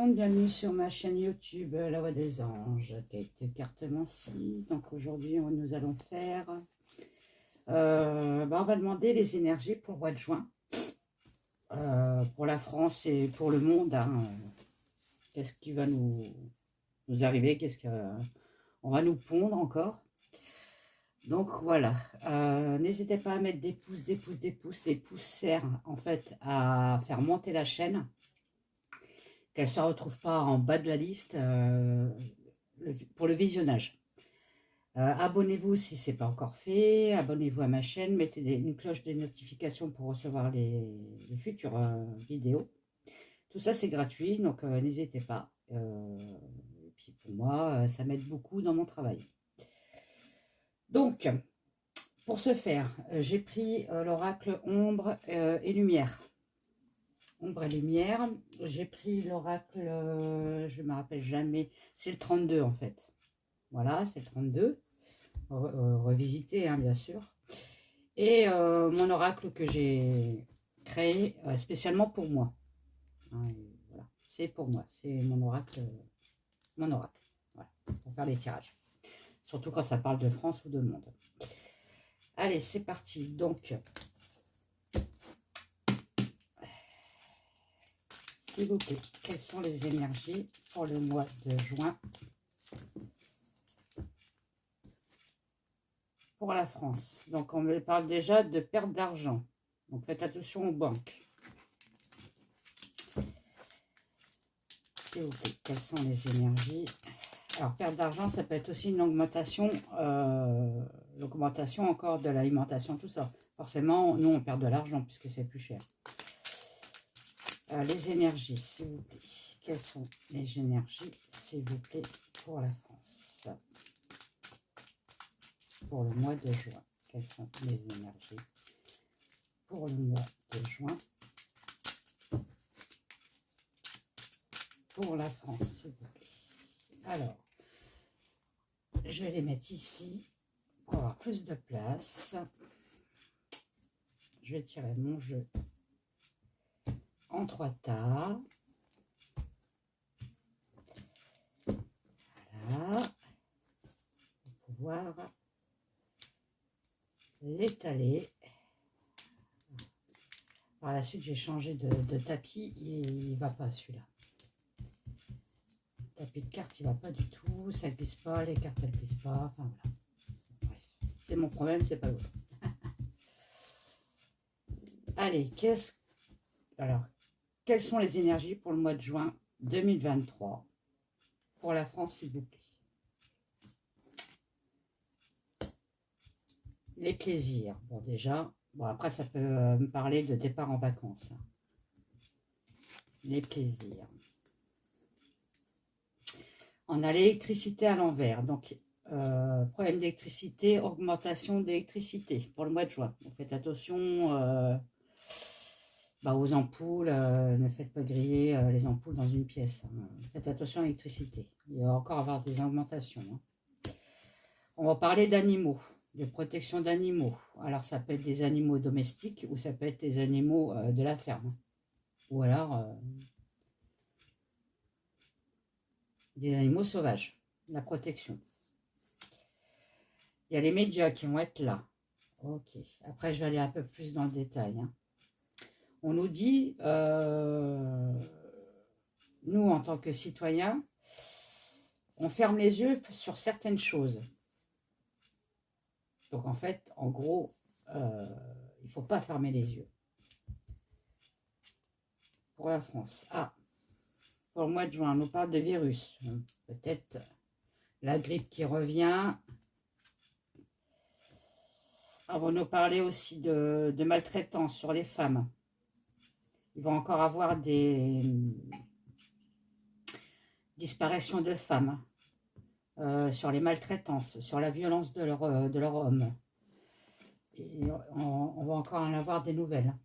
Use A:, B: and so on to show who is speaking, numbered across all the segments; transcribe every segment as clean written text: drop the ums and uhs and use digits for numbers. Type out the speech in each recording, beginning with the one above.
A: monde, bienvenue sur ma chaîne YouTube La Voix des Anges, Kate Cartemancy. Donc aujourd'hui nous allons faire, on va demander les énergies pour le mois de juin, pour la France et pour le monde. Hein. Qu'est-ce qui va nous arriver, qu'est-ce qu'on va nous pondre encore. Donc voilà, n'hésitez pas à mettre des pouces, des pouces, des pouces. Les pouces servent en fait à faire monter la chaîne, qu'elle ne se retrouve pas en bas de la liste pour le visionnage. Abonnez-vous si ce n'est pas encore fait, abonnez-vous à ma chaîne, mettez une cloche de notification pour recevoir les futures vidéos. Tout ça c'est gratuit, donc n'hésitez pas. Et puis pour moi, ça m'aide beaucoup dans mon travail. Donc, pour ce faire, j'ai pris l'oracle ombre et lumière. Ombre et lumière, j'ai pris l'oracle, je ne me rappelle jamais, c'est le 32 en fait. Voilà, c'est le 32, revisité hein, bien sûr. Et mon oracle que j'ai créé spécialement pour moi. Hein, voilà, c'est pour moi, c'est mon oracle, voilà, pour faire les tirages. Surtout quand ça parle de France ou de monde. Allez, c'est parti. Donc, s'il vous plaît, quelles sont les énergies pour le mois de juin pour la France? Donc, on me parle déjà de perte d'argent. Donc, faites attention aux banques. S'il vous plaît, quelles sont les énergies? Alors, perte d'argent, ça peut être aussi une augmentation, l'augmentation encore de l'alimentation, tout ça. Forcément, nous, on perd de l'argent puisque c'est plus cher. Les énergies, s'il vous plaît. Quelles sont les énergies, s'il vous plaît, pour la France? Pour le mois de juin. Quelles sont les énergies pour le mois de juin? Pour la France, s'il vous plaît. Alors, je vais les mettre ici pour avoir plus de place. Je vais tirer mon jeu en 3 tas. Voilà. Pour pouvoir l'étaler. Par la suite, j'ai changé de tapis. Il ne va pas celui-là. Tapis de cartes, il ne va pas du tout. Ça ne glisse pas. Les cartes, elles ne glissent pas. Enfin, voilà. Bref. C'est mon problème, c'est pas l'autre. Allez, alors, quelles sont les énergies pour le mois de juin 2023 pour la France, s'il vous plaît? Les plaisirs. Bon, déjà, bon, après, ça peut me parler de départ en vacances. Les plaisirs. On a l'électricité à l'envers. Donc, problème d'électricité, augmentation d'électricité pour le mois de juin. Donc, faites attention aux ampoules. Ne faites pas griller les ampoules dans une pièce. Hein. Faites attention à l'électricité. Il va encore avoir des augmentations. Hein. On va parler d'animaux, de protection d'animaux. Alors, ça peut être des animaux domestiques ou ça peut être des animaux de la ferme. Ou alors des animaux sauvages. La protection. Il y a les médias qui vont être là. Ok. Après, je vais aller un peu plus dans le détail. Hein. On nous dit, nous, en tant que citoyens, on ferme les yeux sur certaines choses. Donc, en fait, en gros, il ne faut pas fermer les yeux. Pour la France. Ah, pour le mois de juin, on nous parle de virus. Peut-être la grippe qui revient. On va nous parler aussi de maltraitance sur les femmes. Il va encore avoir des disparitions de femmes sur les maltraitances, sur la violence de leur homme. Et on va encore en avoir des nouvelles.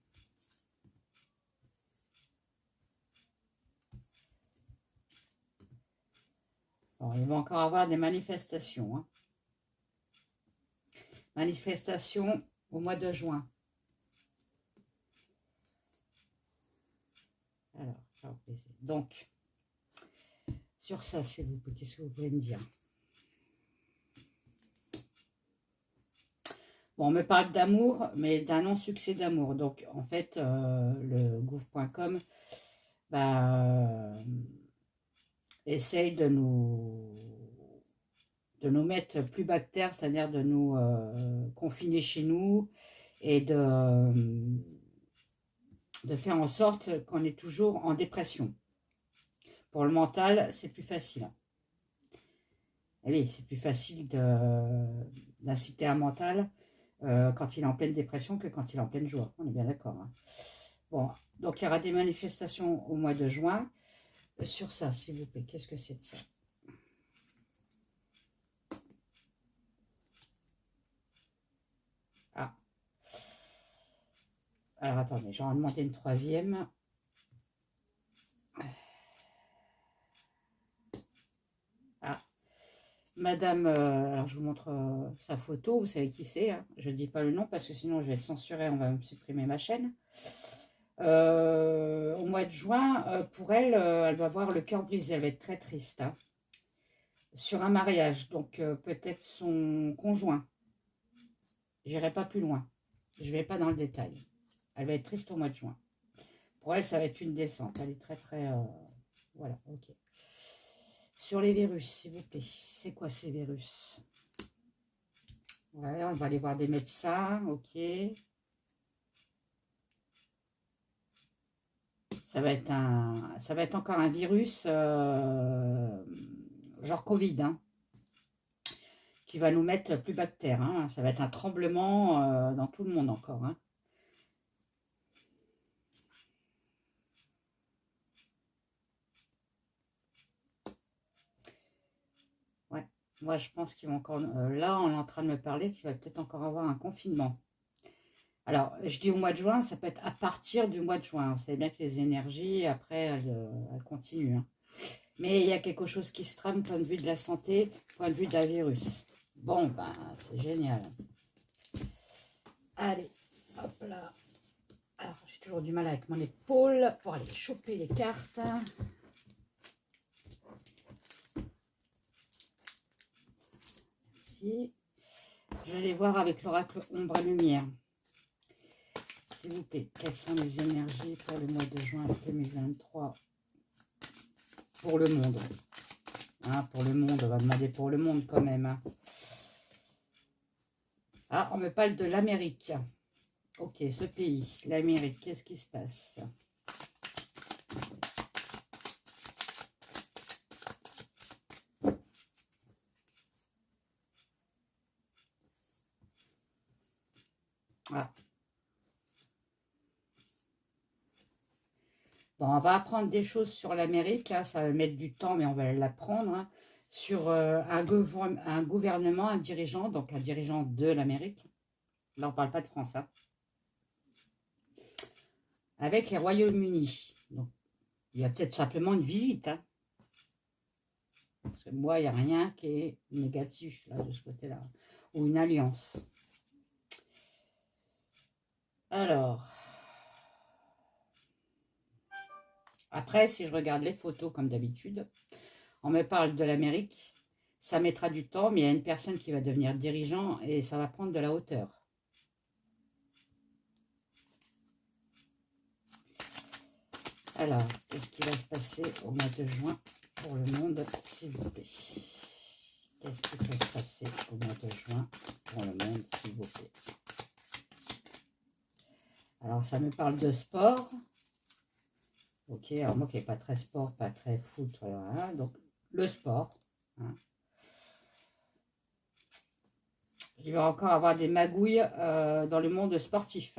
A: Bon, il va encore avoir des manifestations. Hein. Manifestations au mois de juin. Alors, donc, Sur ça, s'il vous plaît, qu'est-ce que vous pouvez me dire? Bon, on me parle d'amour, mais d'un non-succès d'amour. Donc, en fait, le gouv.com bah, essaye de nous mettre plus bactères, c'est-à-dire de nous confiner chez nous et de faire en sorte qu'on est toujours en dépression. Pour le mental, c'est plus facile. Et oui, c'est plus facile d'inciter un mental quand il est en pleine dépression que quand il est en pleine joie. On est bien d'accord. Hein. Bon, donc il y aura des manifestations au mois de juin. Sur ça, s'il vous plaît, qu'est-ce que c'est de ça? Ah. Alors attendez, j'en ai demandé une troisième. Ah. Madame, alors je vous montre sa photo, vous savez qui c'est. Hein. Je ne dis pas le nom parce que sinon je vais être censurée, on va me supprimer ma chaîne. Au mois de juin, pour elle, elle va avoir le cœur brisé, elle va être très triste. Hein, sur un mariage, donc peut-être son conjoint. J'irai pas plus loin, je vais pas dans le détail. Elle va être triste au mois de juin. Pour elle, ça va être une descente, elle est très très... voilà, ok. Sur les virus, s'il vous plaît, c'est quoi ces virus? Ouais, on va aller voir des médecins, ok. Ça va être encore un virus genre Covid, hein, qui va nous mettre plus bactères. Hein. Ça va être un tremblement dans tout le monde encore. Hein. Ouais, moi je pense qu'ils vont encore... là, on est en train de me parler qu'il va peut-être encore avoir un confinement. Alors, je dis au mois de juin, ça peut être à partir du mois de juin. Vous savez bien que les énergies, après, elles continuent. Hein. Mais il y a quelque chose qui se trame, point de vue de la santé, point de vue d'un virus. Bon, ben, c'est génial. Allez, hop là. Alors, j'ai toujours du mal avec mon épaule pour aller choper les cartes. Merci. Je vais aller voir avec l'oracle Ombre et Lumière. S'il vous plaît, quelles sont les énergies pour le mois de juin 2023 pour le monde? Hein, pour le monde, on va demander pour le monde quand même. Hein. Ah, on me parle de l'Amérique. Ok, ce pays, l'Amérique, qu'est-ce qui se passe? Ah. Bon, on va apprendre des choses sur l'Amérique, hein, ça va mettre du temps, mais on va l'apprendre. Hein, sur un gouvernement, un dirigeant, donc un dirigeant de l'Amérique. Là, on ne parle pas de France. Hein, avec les Royaumes-Unis. Donc, il y a peut-être simplement une visite. Hein, parce que moi, il n'y a rien qui est négatif là, de ce côté-là. Ou une alliance. Alors, après, si je regarde les photos comme d'habitude, on me parle de l'Amérique, ça mettra du temps, mais il y a une personne qui va devenir dirigeant et ça va prendre de la hauteur. Alors, qu'est-ce qui va se passer au mois de juin pour le monde, s'il vous plaît? Qu'est-ce qui va se passer au mois de juin pour le monde, s'il vous plaît? Alors, ça me parle de sport. Ok, alors moi qui n'ai pas très sport, pas très foot, voilà, donc le sport. Hein. Il va encore avoir des magouilles dans le monde sportif.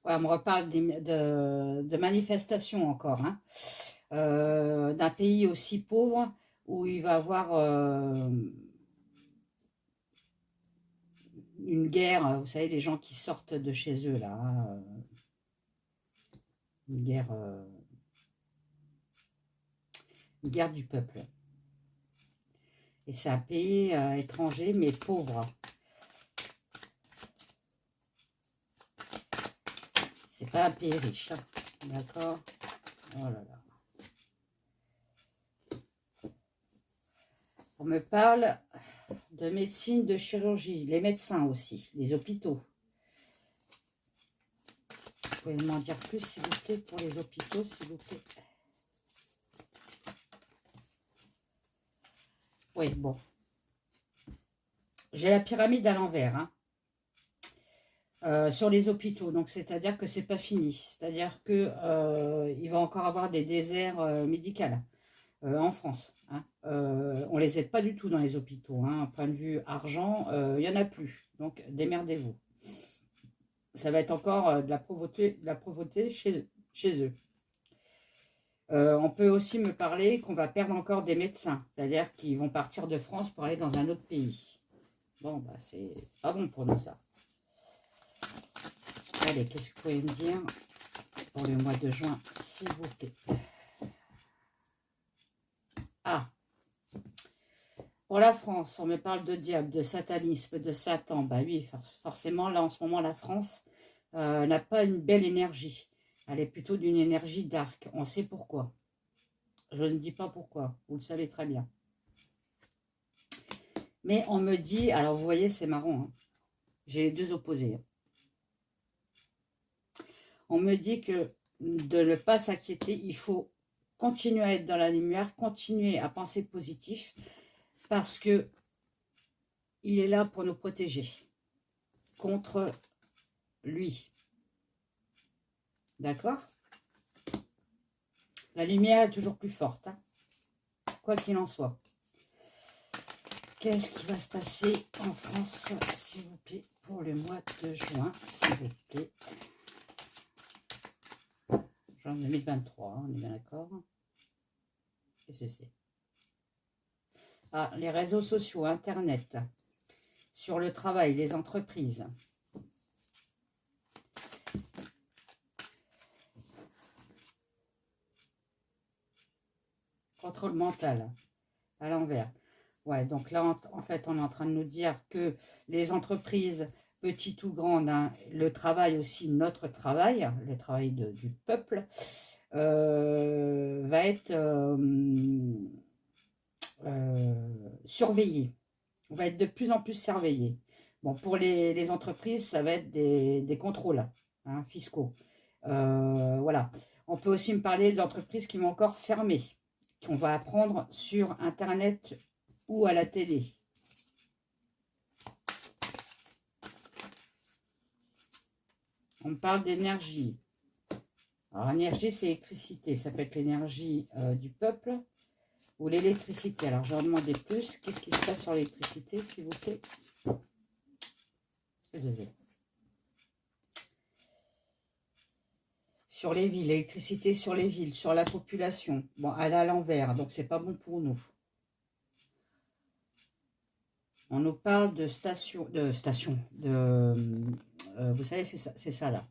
A: Ouais, on me reparle de manifestations encore. Hein. D'un pays aussi pauvre où il va y avoir une guerre, vous savez, les gens qui sortent de chez eux, là. Hein, une guerre du peuple. Et c'est un pays étranger, mais pauvre. C'est pas un pays riche, hein. D'accord? Oh là là. On me parle de médecine, de chirurgie, les médecins aussi, les hôpitaux. Vous pouvez m'en dire plus, s'il vous plaît, pour les hôpitaux, s'il vous plaît. Oui, bon. J'ai la pyramide à l'envers, hein. Sur les hôpitaux, donc c'est-à-dire que c'est pas fini. C'est-à-dire que il va encore avoir des déserts médicaux en France, hein. On les aide pas du tout dans les hôpitaux, hein. Point de vue argent, il y en a plus. Donc démerdez-vous. Ça va être encore de la pauvreté chez eux. On peut aussi me parler qu'on va perdre encore des médecins, c'est-à-dire qu'ils vont partir de France pour aller dans un autre pays. Bon, bah c'est pas bon pour nous ça. Allez, qu'est-ce que vous pouvez me dire pour le mois de juin, s'il vous plaît? Ah, pour la France, on me parle de diable, de satanisme, de Satan. Bah oui, forcément, là, en ce moment, la France n'a pas une belle énergie. Elle est plutôt d'une énergie dark. On sait pourquoi. Je ne dis pas pourquoi. Vous le savez très bien. Mais on me dit... Alors, vous voyez, c'est marrant, hein. J'ai les deux opposés, hein. On me dit que de ne pas s'inquiéter, il faut continuer à être dans la lumière, continuer à penser positif, parce que il est là pour nous protéger contre lui. D'accord? La lumière est toujours plus forte, hein, quoi qu'il en soit. Qu'est-ce qui va se passer en France, s'il vous plaît, pour le mois de juin, s'il vous plaît? Juin 2023, hein, on est bien d'accord? Qu'est-ce que c'est? Ah, les réseaux sociaux, Internet, sur le travail, les entreprises. Contrôle mental, à l'envers. Ouais, donc là, en fait, on est en train de nous dire que les entreprises, petites ou grandes, hein, le travail aussi, notre travail, le travail du peuple, va être surveillé. On va être de plus en plus surveillé. Bon, pour les entreprises, ça va être des contrôles, hein, fiscaux. Voilà. On peut aussi me parler d'entreprises qui vont encore fermer, qu'on va apprendre sur Internet ou à la télé. On me parle d'énergie. Alors, l'énergie, c'est l'électricité. Ça peut être l'énergie du peuple ou l'électricité. Alors, je vais en demander plus. Qu'est-ce qui se passe sur l'électricité, s'il vous plaît? Sur les villes, l'électricité sur les villes, sur la population. Bon, elle est à l'envers, donc c'est pas bon pour nous. On nous parle de station, vous savez, c'est ça là.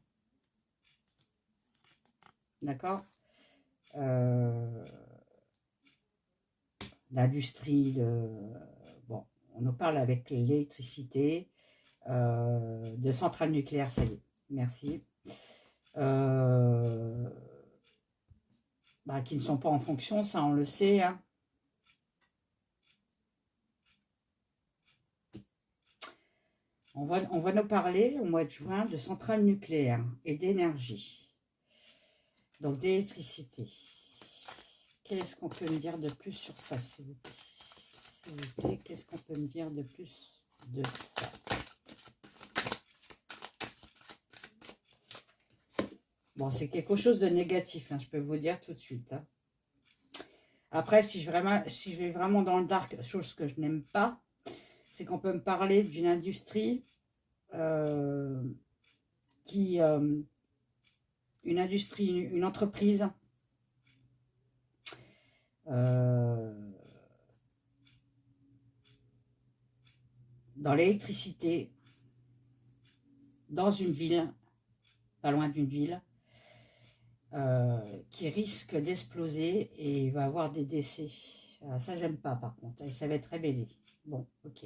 A: D'accord? L'industrie, bon, on nous parle avec l'électricité, de centrales nucléaires, ça y est, merci. Bah, qui ne sont pas en fonction, ça on le sait, hein. On va nous parler au mois de juin de centrales nucléaires et d'énergie. Donc d'électricité. Qu'est-ce qu'on peut me dire de plus sur ça, s'il vous plaît? S'il vous plaît, qu'est-ce qu'on peut me dire de plus de ça? Bon, c'est quelque chose de négatif, hein, je peux vous dire tout de suite, hein. Après, si je vais vraiment dans le dark, chose que je n'aime pas, c'est qu'on peut me parler d'une industrie une entreprise dans l'électricité, dans une ville, pas loin d'une ville, qui risque d'exploser et il va avoir des décès. Alors ça, j'aime pas par contre, et ça va être révélé. Bon, ok.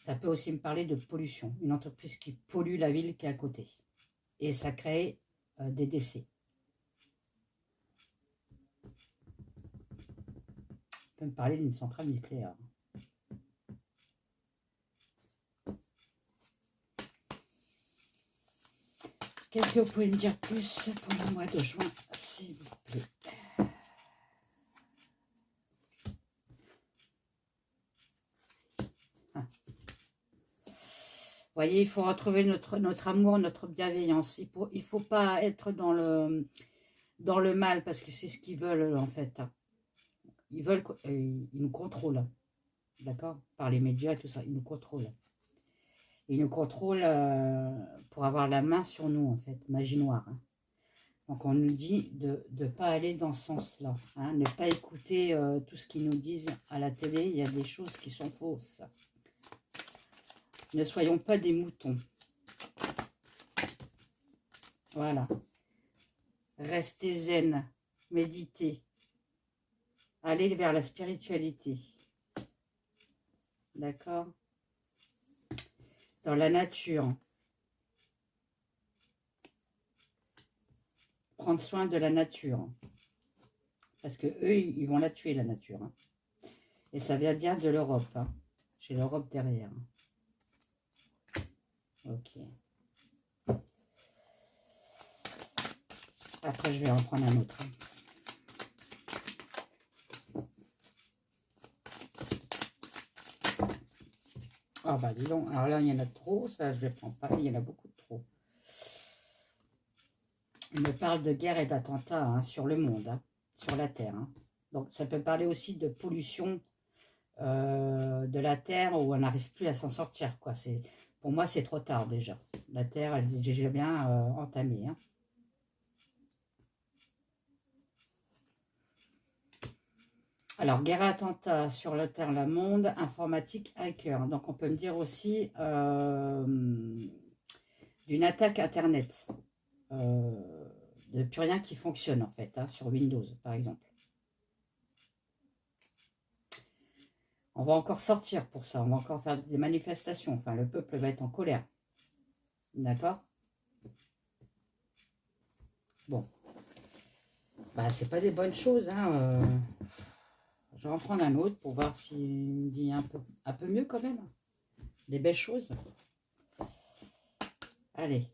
A: Ça peut aussi me parler de pollution, une entreprise qui pollue la ville qui est à côté. et ça crée des décès. On peut me parler d'une centrale nucléaire. Qu'est-ce que vous pouvez me dire plus pour le mois de juin, s'il vous plaît? Vous voyez, il faut retrouver notre amour, notre bienveillance. Il faut pas être dans le mal, parce que c'est ce qu'ils veulent, en fait. Ils veulent, ils nous contrôlent, d'accord? Par les médias et tout ça, ils nous contrôlent. Ils nous contrôlent pour avoir la main sur nous, en fait, magie noire. Hein. Donc, on nous dit de ne pas aller dans ce sens-là, hein, ne pas écouter tout ce qu'ils nous disent à la télé. Il y a des choses qui sont fausses. Ne soyons pas des moutons. Voilà. Restez zen, méditez. Allez vers la spiritualité. D'accord? Dans la nature. Prendre soin de la nature. Parce que eux, ils vont la tuer, la nature. Hein. Et ça vient bien de l'Europe. Hein. J'ai l'Europe derrière. Ok. Après, je vais en prendre un autre. Ah bah dis donc, alors là, il y en a trop, ça je ne prends pas, il y en a beaucoup de trop. On me parle de guerre et d'attentats hein, sur le monde, hein, sur la Terre. Hein. Donc ça peut parler aussi de pollution de la Terre où on n'arrive plus à s'en sortir. Quoi. Pour moi, c'est trop tard déjà. La Terre, elle est déjà bien entamée. Hein. Alors, guerre et attentat sur la Terre, le monde, informatique, hacker. Donc, on peut me dire aussi d'une attaque Internet. De plus rien qui fonctionne, en fait, hein, sur Windows, par exemple. On va encore sortir pour ça. On va encore faire des manifestations. Enfin, le peuple va être en colère. D'accord? Bon. Bah, c'est pas des bonnes choses, hein. Je vais en prendre un autre pour voir s'il me dit un peu mieux quand même. Des belles choses. Allez.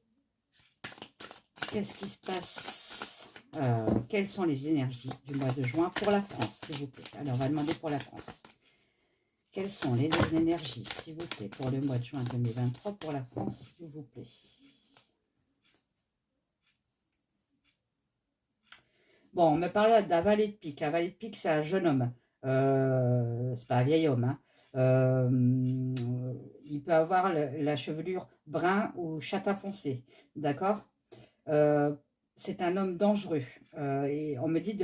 A: Qu'est-ce qui se passe? Quelles sont les énergies du mois de juin pour la France, s'il vous plaît? Alors, on va demander pour la France. Quelles sont les énergies, s'il vous plaît, pour le mois de juin 2023 pour la France, s'il vous plaît? Bon, on me parle d'un valet de pique. Un valet de pique, c'est un jeune homme. C'est pas un vieil homme. Hein. Il peut avoir la chevelure brun ou châtain foncé. D'accord? C'est un homme dangereux. Et on me dit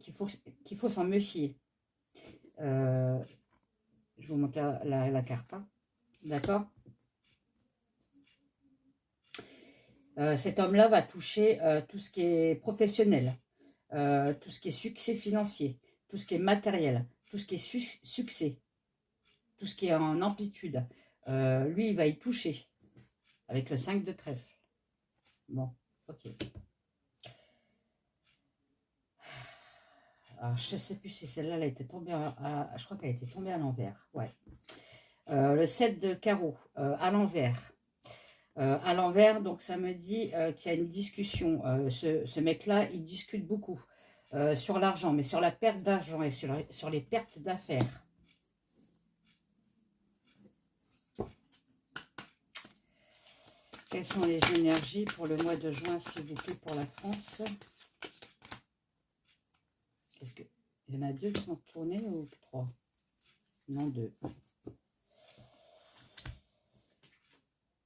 A: qu'il faut s'en méfier. Je vous montre la carte. Hein. D'accord? Cet homme-là va toucher tout ce qui est professionnel. Tout ce qui est succès financier, tout ce qui est matériel, tout ce qui est succès, tout ce qui est en amplitude. Lui, il va y toucher avec le 5 de trèfle. Bon, ok. Alors, je ne sais plus si celle-là, elle a été tombée je crois qu'elle a été tombée à l'envers. Ouais. Le 7 de carreau, à l'envers. À l'envers, donc ça me dit qu'il y a une discussion. Ce mec-là, il discute beaucoup sur l'argent, mais sur la perte d'argent et sur les pertes d'affaires. Quelles sont les énergies pour le mois de juin, s'il vous plaît, pour la France? Il y en a deux qui sont tournés ou trois? Non, deux.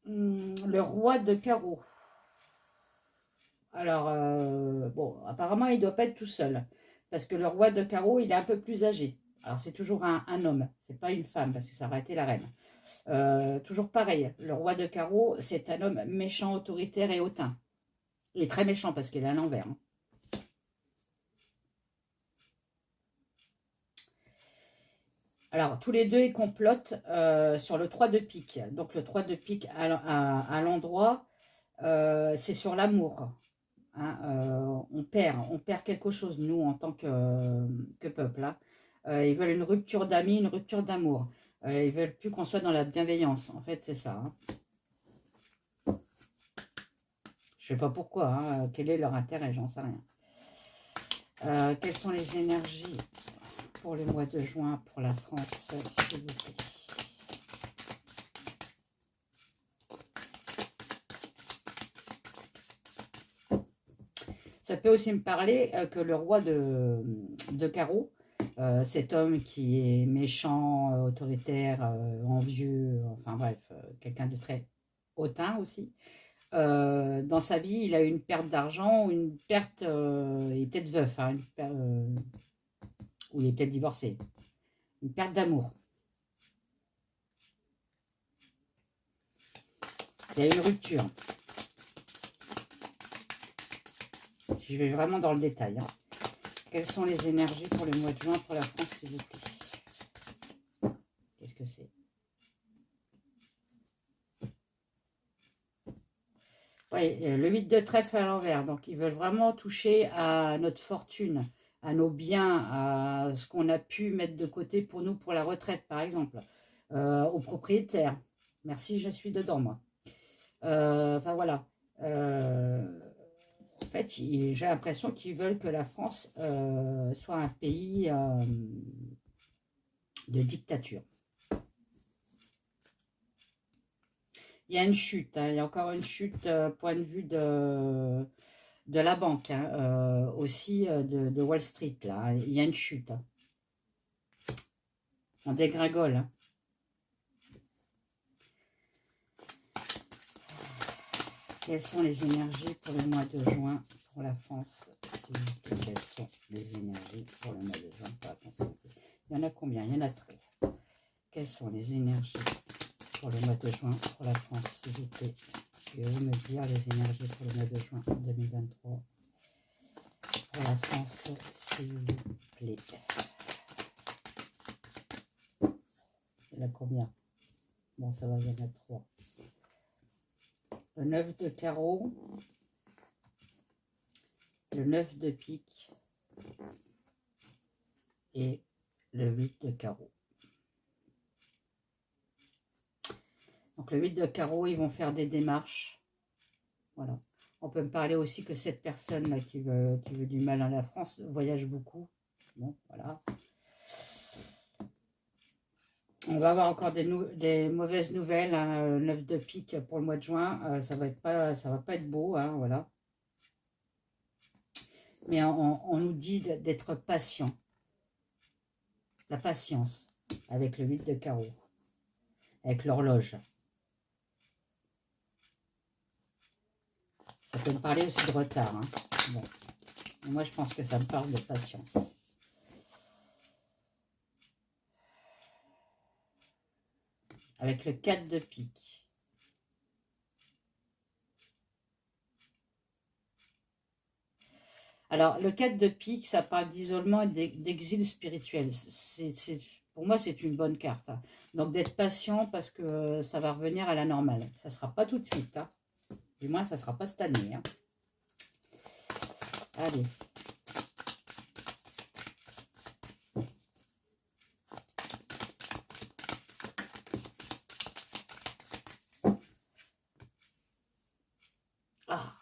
A: Le roi de carreau. Alors, bon, apparemment, il ne doit pas être tout seul. Parce que le roi de carreau, il est un peu plus âgé. Alors, c'est toujours un homme. C'est pas une femme, parce que ça aurait été la reine. Toujours pareil. Le roi de carreau, c'est un homme méchant, autoritaire et hautain. Il est très méchant parce qu'il est à l'envers. Hein. Alors, tous les deux, ils complotent sur le 3 de pique. Donc, le 3 de pique à l'endroit, c'est sur l'amour. Hein, on perd quelque chose, nous, en tant que peuple. Hein. Ils veulent une rupture d'amis, une rupture d'amour. Ils veulent plus qu'on soit dans la bienveillance. En fait, c'est ça. Hein. Je sais pas pourquoi. Hein. Quel est leur intérêt? J'en sais rien. Quelles sont les énergies pour le mois de juin pour la France, s'il vous plaît? Ça peut aussi me parler que le roi de carreau, cet homme qui est méchant, autoritaire, envieux, enfin bref, quelqu'un de très hautain aussi. Dans sa vie, il a eu une perte d'argent ou une perte, il est peut-être veuf, hein, ou il est peut-être divorcé, une perte d'amour. Il y a eu une rupture. Si je vais vraiment dans le détail. Hein. Quelles sont les énergies pour le mois de juin pour la France, s'il vous plaît? Qu'est-ce que c'est? Oui, le 8 de trèfle à l'envers. Donc, ils veulent vraiment toucher à notre fortune, à nos biens, à ce qu'on a pu mettre de côté pour nous, pour la retraite, par exemple, aux propriétaires. Merci, je suis dedans, moi. Enfin, voilà. En fait, j'ai l'impression qu'ils veulent que la France soit un pays de dictature. Il y a une chute, hein, il y a encore une chute point de vue de la banque, hein, aussi de Wall Street, là. Hein. Il y a une chute. Hein. On dégringole. Hein. Quelles sont les énergies pour le mois de juin pour la France? Quelles sont les énergies pour le mois de juin pour la France? Il y en a combien? Il y en a 3. Quelles sont les énergies pour le mois de juin pour la France, s'il vous plaît? Pouvez-vous me dire les énergies pour le mois de juin 2023 pour la France, s'il vous plaît? Il y en a combien? Bon, ça va, il y en a 3. Le 9 de carreau, le 9 de pique et le 8 de carreau. Donc le 8 de carreau, ils vont faire des démarches. Voilà. On peut me parler aussi que cette personne-là qui veut du mal à la France voyage beaucoup. Bon, voilà. On va avoir encore des mauvaises nouvelles. Hein. 9 de pique pour le mois de juin. Ça va pas être beau. Hein, voilà. Mais on nous dit d'être patient. La patience avec le 8 de carreau. Avec l'horloge. Ça peut me parler aussi de retard. Hein. Bon. Moi, je pense que ça me parle de patience. Avec le 4 de pique. Alors, le 4 de pique, ça parle d'isolement et d'exil spirituel. Pour moi, c'est une bonne carte. Hein. Donc, d'être patient parce que ça va revenir à la normale. Ça ne sera pas tout de suite. Hein. Du moins, ça ne sera pas cette année. Hein. Allez. Ah.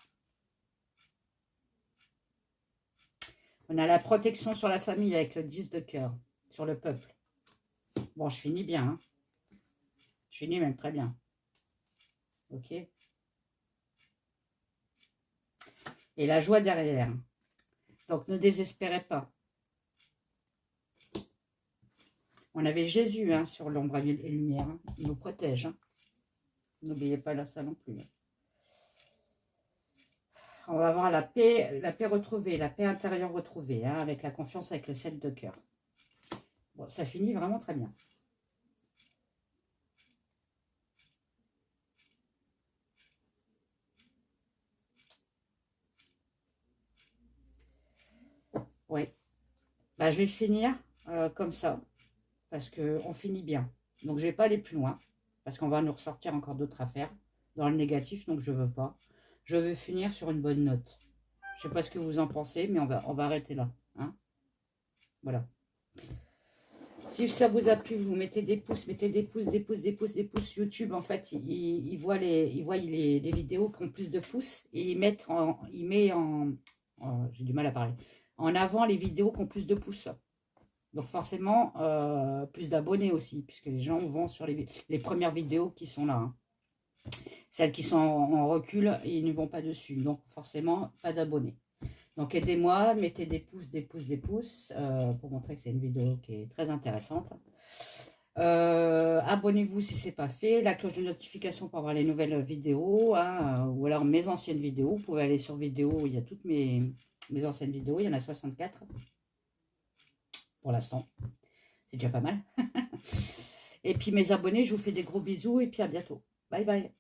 A: On a la protection sur la famille avec le 10 de cœur, sur le peuple. Bon, je finis bien. Hein. Je finis même très bien. Ok. Et la joie derrière. Donc, ne désespérez pas. On avait Jésus hein, sur l'ombre et lumière. Hein. Il nous protège. Hein. N'oubliez pas là, ça non plus. On va avoir la paix retrouvée, la paix intérieure retrouvée, hein, avec la confiance, avec le 7 de cœur. Bon, ça finit vraiment très bien. Oui. Bah, je vais finir comme ça, parce qu'on finit bien. Donc, je ne vais pas aller plus loin, parce qu'on va nous ressortir encore d'autres affaires dans le négatif, donc je ne veux pas. je veux finir sur une bonne note. Je sais pas ce que vous en pensez, mais on va arrêter là. Hein, voilà. Si ça vous a plu, vous mettez des pouces, mettez des pouces, des pouces, des pouces, des pouces. YouTube, en fait, il voit les vidéos qui ont plus de pouces et il met j'ai du mal à parler, en avant les vidéos qui ont plus de pouces. Donc forcément, plus d'abonnés aussi, puisque les gens vont sur les premières vidéos qui sont là. Hein. Celles qui sont en recul, ils ne vont pas dessus. Donc forcément, pas d'abonnés. Donc aidez-moi, mettez des pouces, des pouces, des pouces, pour montrer que c'est une vidéo qui est très intéressante. Abonnez-vous si ce n'est pas fait, la cloche de notification pour avoir les nouvelles vidéos, hein, ou alors mes anciennes vidéos. Vous pouvez aller sur vidéo, il y a toutes mes anciennes vidéos, il y en a 64 pour l'instant. C'est déjà pas mal. Et puis mes abonnés, je vous fais des gros bisous et puis à bientôt. Bye bye.